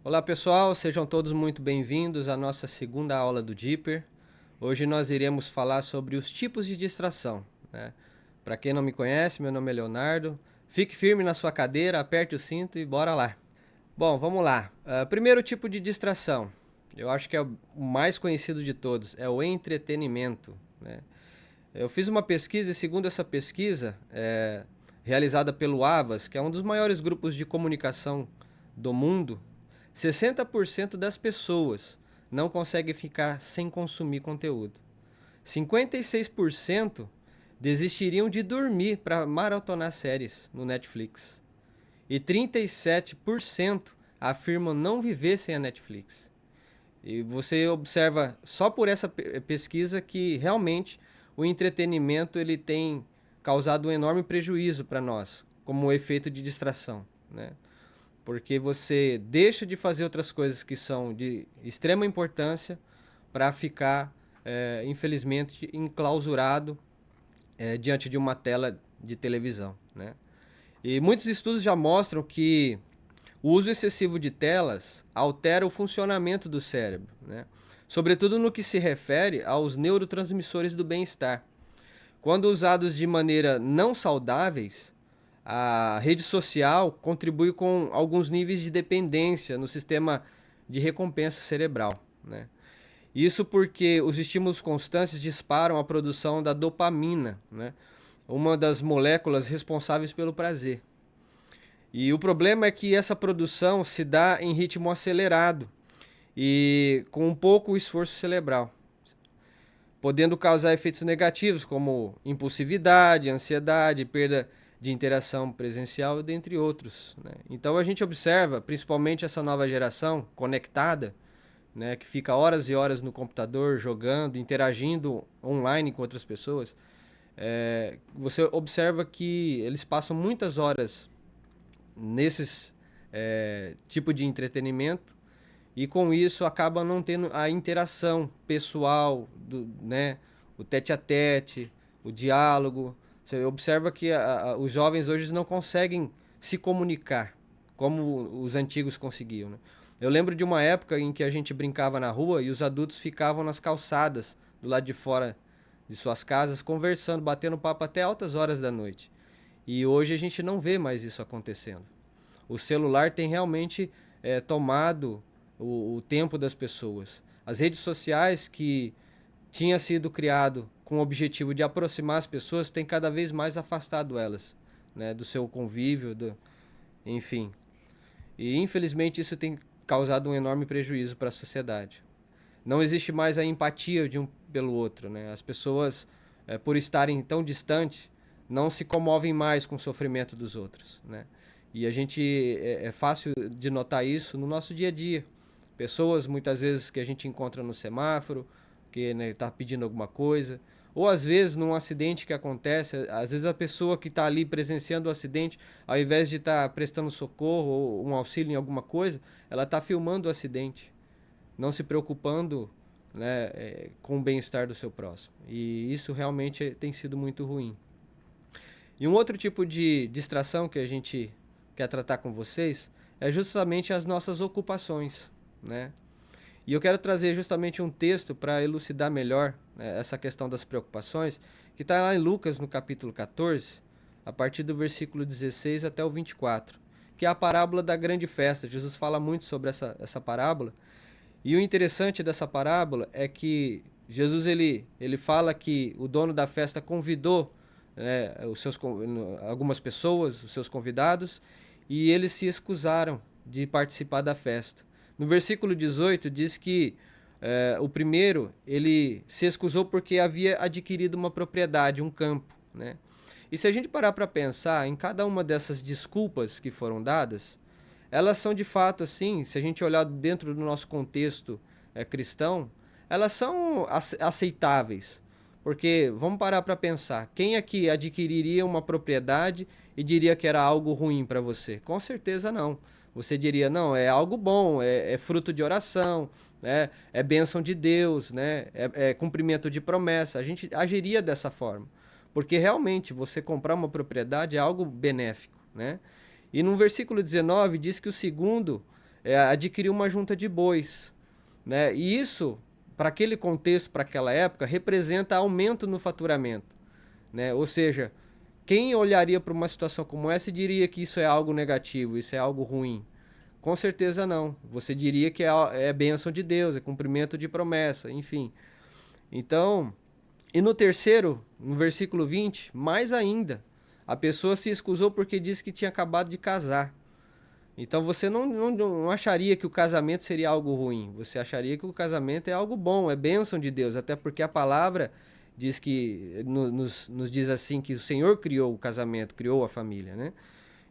Olá pessoal, sejam todos muito bem-vindos à nossa segunda aula do Dipper. Hoje nós iremos falar sobre os tipos de distração, né? Para quem não me conhece, meu nome é Leonardo. Fique firme na sua cadeira, aperte o cinto e bora lá. Bom, vamos lá. Primeiro tipo de distração, eu acho que é o mais conhecido de todos, é o entretenimento, né? Eu fiz uma pesquisa e segundo essa pesquisa, realizada pelo Avas, que é um dos maiores grupos de comunicação do mundo, 60% das pessoas não conseguem ficar sem consumir conteúdo. 56% desistiriam de dormir para maratonar séries no Netflix. E 37% afirmam não viver sem a Netflix. E você observa só por essa pesquisa que realmente o entretenimento ele tem causado um enorme prejuízo para nós, como um efeito de distração, né? Porque você deixa de fazer outras coisas que são de extrema importância para ficar, infelizmente, enclausurado diante de uma tela de televisão, né? E muitos estudos já mostram que o uso excessivo de telas altera o funcionamento do cérebro, né? Sobretudo no que se refere aos neurotransmissores do bem-estar. Quando usados de maneira não saudáveis, a rede social contribui com alguns níveis de dependência no sistema de recompensa cerebral, né? Isso porque os estímulos constantes disparam a produção da dopamina, né? Uma das moléculas responsáveis pelo prazer. E o problema é que essa produção se dá em ritmo acelerado e com um pouco esforço cerebral, podendo causar efeitos negativos como impulsividade, ansiedade, perda de interação presencial, dentre outros, né? Então a gente observa, principalmente essa nova geração conectada, né, que fica horas e horas no computador jogando, interagindo online com outras pessoas. Você observa que eles passam muitas horas nesses tipo de entretenimento e com isso acaba não tendo a interação pessoal, né, o tete a tete, o diálogo. Você observa que os jovens hoje não conseguem se comunicar como os antigos conseguiam, né? Eu lembro de uma época em que a gente brincava na rua e os adultos ficavam nas calçadas do lado de fora de suas casas conversando, batendo papo até altas horas da noite. E hoje a gente não vê mais isso acontecendo. O celular tem realmente tomado o tempo das pessoas. As redes sociais que tinha sido criado com o objetivo de aproximar as pessoas têm cada vez mais afastado elas, né, do seu convívio, enfim. E infelizmente isso tem causado um enorme prejuízo para a sociedade. Não existe mais a empatia de um pelo outro, né? As pessoas, por estarem tão distantes, não se comovem mais com o sofrimento dos outros, né? E a gente é fácil de notar isso no nosso dia a dia. Pessoas muitas vezes que a gente encontra no semáforo, que está pedindo alguma coisa, ou às vezes num acidente que acontece, às vezes a pessoa que está ali presenciando o acidente, ao invés de estar prestando socorro ou um auxílio em alguma coisa, ela está filmando o acidente, não se preocupando, né, com o bem-estar do seu próximo. E isso realmente tem sido muito ruim. E um outro tipo de distração que a gente quer tratar com vocês é justamente as nossas ocupações, né? E eu quero trazer justamente um texto para elucidar melhor, né, essa questão das preocupações, que está lá em Lucas, no capítulo 14, a partir do versículo 16 até o 24, que é a parábola da grande festa. Jesus fala muito sobre essa parábola. E o interessante dessa parábola é que Jesus ele fala que o dono da festa convidou, né, algumas pessoas, os seus convidados, e eles se excusaram de participar da festa. No versículo 18 diz que o primeiro ele se excusou porque havia adquirido uma propriedade, um campo, né? E se a gente parar para pensar em cada uma dessas desculpas que foram dadas, elas são de fato assim, se a gente olhar dentro do nosso contexto cristão, elas são aceitáveis. Porque vamos parar para pensar, quem aqui adquiriria uma propriedade e diria que era algo ruim para você? Com certeza não. Você diria, não, é algo bom, é fruto de oração, né? É bênção de Deus, né? É cumprimento de promessa. A gente agiria dessa forma. Porque realmente você comprar uma propriedade é algo benéfico, né? E no versículo 19 diz que o segundo adquirir uma junta de bois, né? E isso, para aquele contexto, para aquela época, representa aumento no faturamento, né? Ou seja, quem olharia para uma situação como essa e diria que isso é algo negativo, isso é algo ruim? Com certeza não. Você diria que é bênção de Deus, é cumprimento de promessa, enfim. Então, e no terceiro, no versículo 20, mais ainda, a pessoa se excusou porque disse que tinha acabado de casar. Então você não acharia que o casamento seria algo ruim, você acharia que o casamento é algo bom, é bênção de Deus, até porque a palavra diz que nos diz assim que o Senhor criou o casamento, criou a família, né?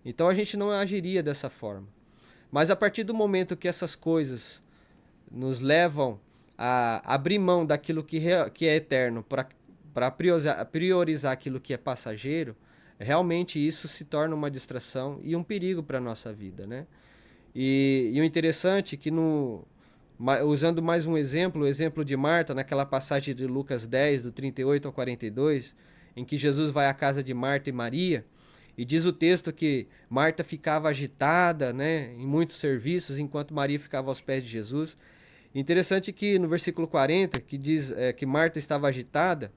Então a gente não agiria dessa forma. Mas a partir do momento que essas coisas nos levam a abrir mão daquilo que é eterno para priorizar aquilo que é passageiro, realmente isso se torna uma distração e um perigo para a nossa vida, né? E o interessante é que, usando mais um exemplo, o exemplo de Marta, naquela passagem de Lucas 10, do 38 ao 42, em que Jesus vai à casa de Marta e Maria, e diz o texto que Marta ficava agitada, né, em muitos serviços, enquanto Maria ficava aos pés de Jesus. Interessante que no versículo 40, que diz que Marta estava agitada,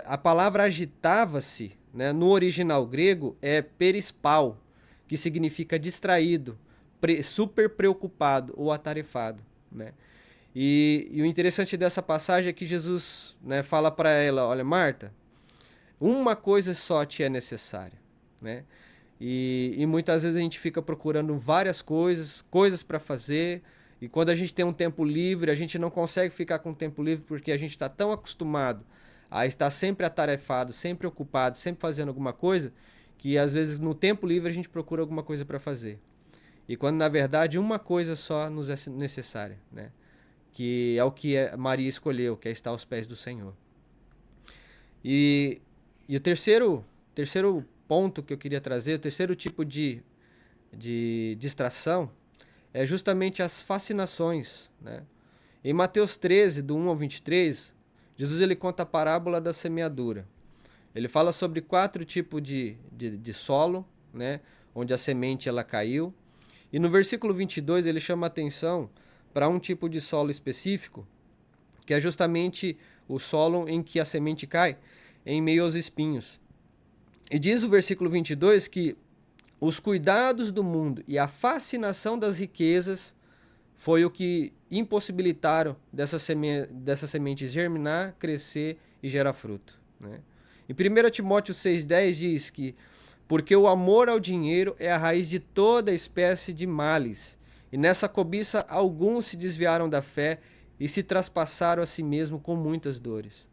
a palavra agitava-se, né, no original grego é perispal, que significa distraído, super preocupado ou atarefado, né? E o interessante dessa passagem é que Jesus, né, fala para ela, olha, Marta, uma coisa só te é necessária, né? E muitas vezes a gente fica procurando várias coisas para fazer, e quando a gente tem um tempo livre, a gente não consegue ficar com tempo livre porque a gente está tão acostumado a estar sempre atarefado, sempre ocupado, sempre fazendo alguma coisa, que às vezes no tempo livre a gente procura alguma coisa para fazer. E quando na verdade uma coisa só nos é necessária, né? Que é o que Maria escolheu, que é estar aos pés do Senhor. E o terceiro ponto que eu queria trazer, o terceiro tipo de distração, é justamente as fascinações, né? Em Mateus 13, do 1 ao 23, Jesus ele conta a parábola da semeadura. Ele fala sobre 4 tipos de solo, né, onde a semente ela caiu. E no versículo 22 ele chama a atenção para um tipo de solo específico, que é justamente o solo em que a semente cai em meio aos espinhos. E diz o versículo 22 que os cuidados do mundo e a fascinação das riquezas foi o que impossibilitaram dessa semente germinar, crescer e gerar fruto, né? Em 1 Timóteo 6,10 diz que porque o amor ao dinheiro é a raiz de toda espécie de males, e nessa cobiça alguns se desviaram da fé e se traspassaram a si mesmo com muitas dores.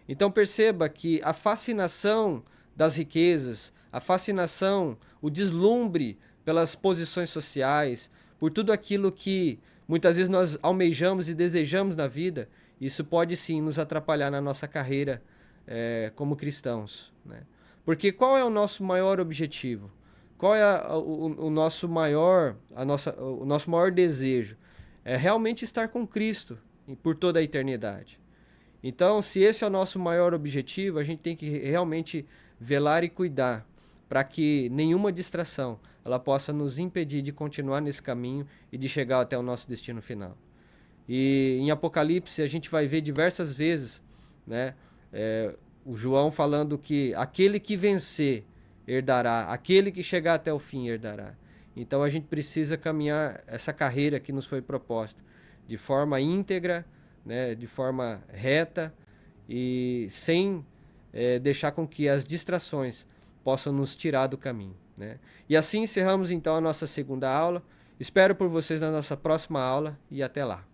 Então perceba que a fascinação das riquezas, a fascinação, o deslumbre pelas posições sociais, por tudo aquilo que muitas vezes nós almejamos e desejamos na vida, isso pode sim nos atrapalhar na nossa carreira como cristãos, né? Porque qual é o nosso maior objetivo? Qual é o nosso maior desejo? É realmente estar com Cristo por toda a eternidade. Então, se esse é o nosso maior objetivo, a gente tem que realmente velar e cuidar para que nenhuma distração ela possa nos impedir de continuar nesse caminho e de chegar até o nosso destino final. E em Apocalipse a gente vai ver diversas vezes, né, o João falando que aquele que vencer herdará, aquele que chegar até o fim herdará. Então a gente precisa caminhar essa carreira que nos foi proposta de forma íntegra, né, de forma reta e sem deixar com que as distrações possam nos tirar do caminho, né? E assim encerramos então a nossa segunda aula. Espero por vocês na nossa próxima aula e até lá.